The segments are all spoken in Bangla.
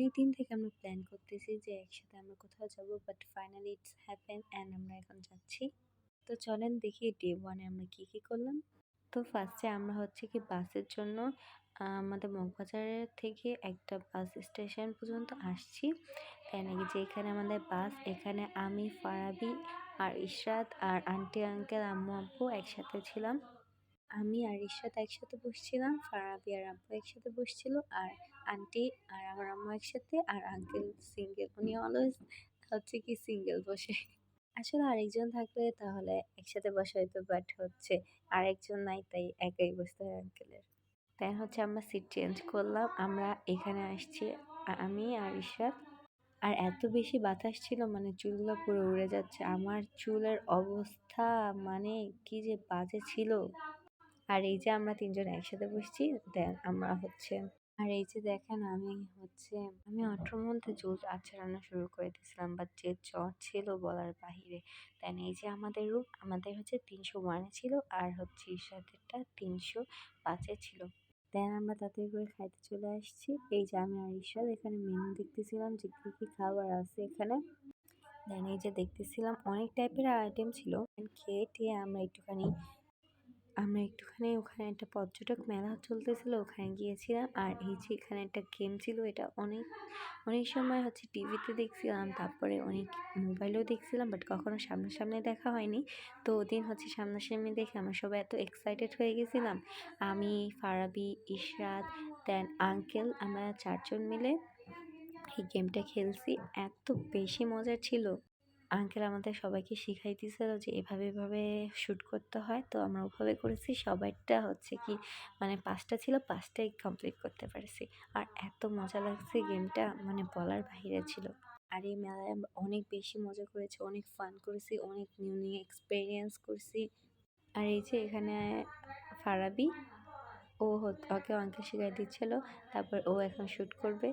অনেকদিন থেকে আমরা প্ল্যান করতেছি যে একসাথে আমরা কোথাও যাবো, but finally it's happen and আমরা এখন যাচ্ছি। তো চলেন দেখি ডে ওয়ানে আমরা কি কি করলাম। তো ফার্স্টে আমরা হচ্ছে কি বাসের জন্য আমাদের মগবাজারের থেকে একটা বাস স্টেশন পর্যন্ত আসছি। তাই নাকি যে এখানে আমাদের বাস, এখানে আমি, ফারাবি আর ইশরাত আর আন্টি আঙ্কেল আম্মু আব্বু একসাথে ছিলাম। আমি আর ইশরাত একসাথে বসছিলাম, ফারাবি আর আব্বু একসাথে বসছিল, আর আন্টি আর আমার আম্মু একসাথে, আর আঙ্কেল সিঙ্গেল, উনি অলওয়েজ হচ্ছে কি সিঙ্গেল বসে। আসলে আরেকজন থাকলে তাহলে একসাথে বসা হইতো, বাট হচ্ছে আরেকজন নাই, তাই একাই বসতে হয় আঙ্কেলের। তাই হচ্ছে আমরা সিট চেঞ্জ করলাম, আমরা এখানে আসছি আমি আর ইশরাত। আর এত বেশি বাতাস ছিল, মানে চুলগুলো পুরো উড়ে যাচ্ছে, আমার চুলের অবস্থা মানে কি যে বাজে ছিল। আর এই যে আমরা তিনজন একসাথে বসছি, দেন আমরা হচ্ছে, আর এই যে দেখেন আমি অটোর মধ্যে জোর আচরণ শুরু করে দিয়েছিলাম, বাট যে জ্বর ছিল বলার বাহিরে। দেন এই যে আমাদের রুম, আমাদের হচ্ছে 301 ছিল, আর হচ্ছে ইশরাতেরটা 305 ছিল। দেন আমরা তাড়াতাড়ি করে খাইতে চলে আসছি। এই যে আমি আর ঈশাদ এখানে মেনু দেখতেছিলাম যে কী কী খাবার আছে এখানে। দেন এই যে দেখতেছিলাম অনেক টাইপের আইটেম ছিল। খেয়ে টেয়ে আমরা একটুখানি ওখানে একটা পর্যটক মেলা চলতেছিল, ওখানে গিয়েছিলাম। আর এই যে এখানে একটা গেম ছিল, এটা অনেক অনেক সময় হচ্ছে টিভিতে দেখছিলাম, তারপরে অনেক মোবাইলেও দেখছিলাম, বাট কখনো সামনাসামনি দেখা হয়নি। তো ওদিন হচ্ছে সামনাসামনি দেখে আমরা সবাই এত এক্সাইটেড হয়ে গেছিলাম। আমি, ফারাবি, ইশরাত, দেন আঙ্কেল, আমরা চারজন মিলে এই গেমটা খেলছি। এত বেশি মজার ছিল। আঙ্কেল আমাদের সবাইকে শিখাই দিয়েছিল যে এভাবে এভাবে শ্যুট করতে হয়, তো আমরা ওভাবে করেছি। সবাইটা হচ্ছে কি মানে 5টা ছিল, 5টাই কমপ্লিট করতে পারছি। আর এত মজা লাগছে গেমটা, মানে বলার বাহিরে ছিল। আর এই মেলায় আমরা অনেক বেশি মজা করেছি, অনেক ফান করেছি, অনেক নিউ নিউ এক্সপিরিয়েন্স করছি। আর এই যে এখানে ফারাবি, ওকে আঙ্কেল শিখাই দিচ্ছিল, তারপর ও এখন শ্যুট করবে।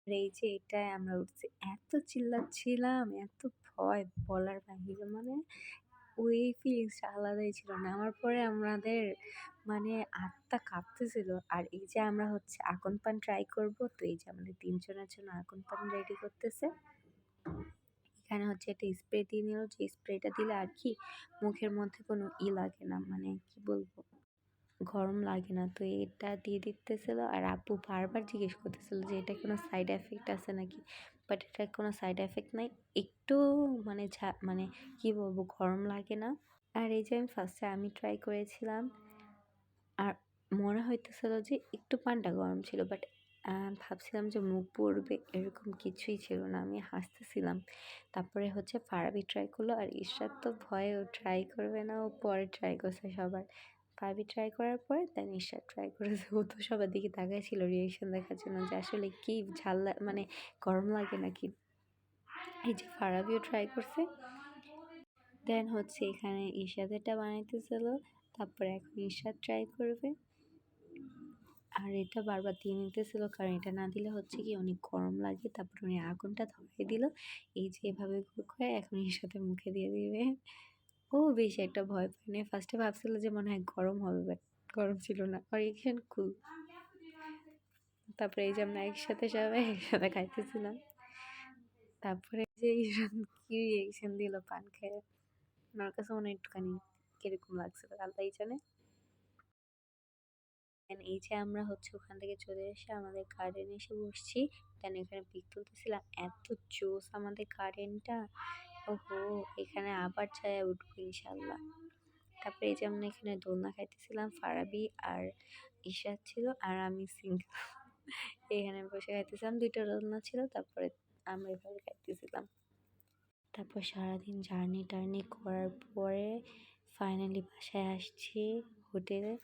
আর এই যে এটায় আমরা উঠছি, এত চিল্লাচ্ছিলাম, এত ভয় বলার বাহিরে, মানে ওই ফিলিংসটা আলাদাই ছিল। নামার পরে আমাদের মানে আত্মা কাঁপতেছিল। আর এই যে আমরা হচ্ছে আকন পান ট্রাই করব, তো এই যে আমাদের তিনজনের জন্য আকন পান রেডি করতেছে। এখানে হচ্ছে একটা স্প্রে দিয়ে নিল, যে স্প্রেটা দিলে আর কি মুখের মধ্যে কোনো লাগে না, মানে কি বলবো, গরম লাগে না। তো এটা দিয়ে দিতেছিল, আর আপু বারবার জিজ্ঞেস করতেছিল যে এটা কোনো সাইড এফেক্ট আছে নাকি, বাট এটা কোনো সাইড এফেক্ট নাই। একটু মানে মানে কি বলবো, গরম লাগে না। আর এই যে আমি ট্রাই করেছিলাম, আর মনে হইতেছিল যে একটু পানটা গরম ছিল, বাট ভাবছিলাম যে মুখ পড়বে, এরকম কিছুই ছিল না, আমি হাসতেছিলাম। তারপরে হচ্ছে ফারাবি ট্রাই করলো, আর ইশরাত তো ভয়ে ও ট্রাই করবে না, ও পরে ট্রাই করছে সবার। ফারাবি ট্রাই করার পরে দেন ইশরাত ট্রাই করেছে, ও তো সবার দিকে তাকাই ছিল রিয়েকশন দেখার জন্য যে আসলে কি মানে গরম লাগে নাকি। এই যে ফারাবিও ট্রাই করছে। দেন হচ্ছে এখানে ইশরাতেরটা বানাইতেছিল, তারপরে এখন ইশরাত ট্রাই করবে। আর এটা বারবার দিয়ে নিতেছিল, কারণ এটা না দিলে হচ্ছে কি অনেক গরম লাগে। তারপর উনি আগুনটা ধরিয়ে দিল, এই যে এভাবে করে এখন এর সাথে মুখে দিয়ে দিবে। ও বেশি একটা ভয় পায়নি, ফার্স্টে ভাবছিল যে মনে হয় গরম হবে, বাট গরম ছিল না, আর রিয়েকশন কুল। তারপরে এই যে আমরা একসাথে সবাই একসাথে খাইতেছিলাম। তারপরে যে কি রিয়েকশন দিল পান খেয়ে, আমার কাছে মনে হয় একটুখানি কিরকম লাগছিল আল্লাহ জানে। এই যে আমরা হচ্ছে ওখান থেকে চলে এসে আমাদের গার্ডেনে এসে বসছি। দেন এখানে পিক তুলতেছিলাম, এত জোস আমাদের গার্ডেনটা। ওহো, এখানে আবার ছায়া উঠবো ইনশাল্লাহ। তারপরে এই যে আমরা এখানে দোলনা খাইতেছিলাম, ফারাবি আর ঈশাদ ছিল, আর আমি সিঙ্গেল এখানে বসে খাইতেছিলাম। 2টা দোলনা ছিল, তারপরে আমরা এভাবে খাইতেছিলাম। তারপর সারাদিন জার্নি টার্নি করার পরে ফাইনালি বাসায় আসছি হোটেলে।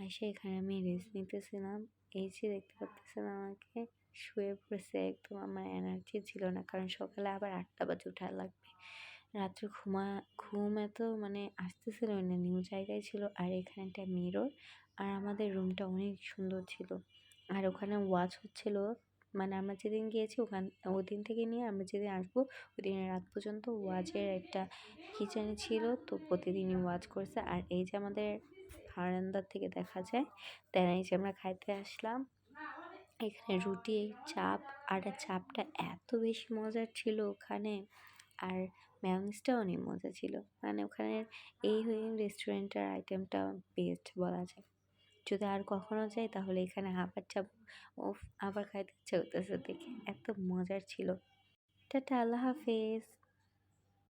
এসে এখানে আমি রেস্ট নিতেছিলাম। এই যে দেখতে পাচ্ছেন আমাকে শুয়ে পড়েছে একদম, আমার এনার্জি ছিল না, কারণ সকালে আবার 8টা বাজে উঠা লাগবে। রাত্রে ঘুম এত মানে আসতেছিল না, নিউ জায়গায় ছিল আর এখানে একটা মিরর আর আমাদের রুমটা অনেক সুন্দর ছিল। আর ওখানে ওয়াচ হচ্ছিল, মানে আমরা যেদিন গিয়েছি ওদিন থেকে নিয়ে আমরা যেদিন আসবো ওই দিনের রাত পর্যন্ত ওয়াচের একটা কিচেন ছিল, তো প্রতিদিনই ওয়াচ করছে। আর এই যে আমাদের বারান্দার থেকে দেখা যায়, দেন এই যে আমরা খাইতে আসলাম এখানে রুটি, চাপ, আর চাপটা এত বেশি মজার ছিল ওখানে, আর মেয়োনিজটাও অনেক মজা ছিল। মানে ওখানে এই রেস্টুরেন্টের আইটেমটা বেস্ট বলা যায়। যদি আর কখনো যাই তাহলে এখানে আবার যাবো। উফ, আবার খাইতে ইচ্ছে হইতেছে দেখে, এত মজার ছিল। টাটা, আল্লাহ হাফেজ।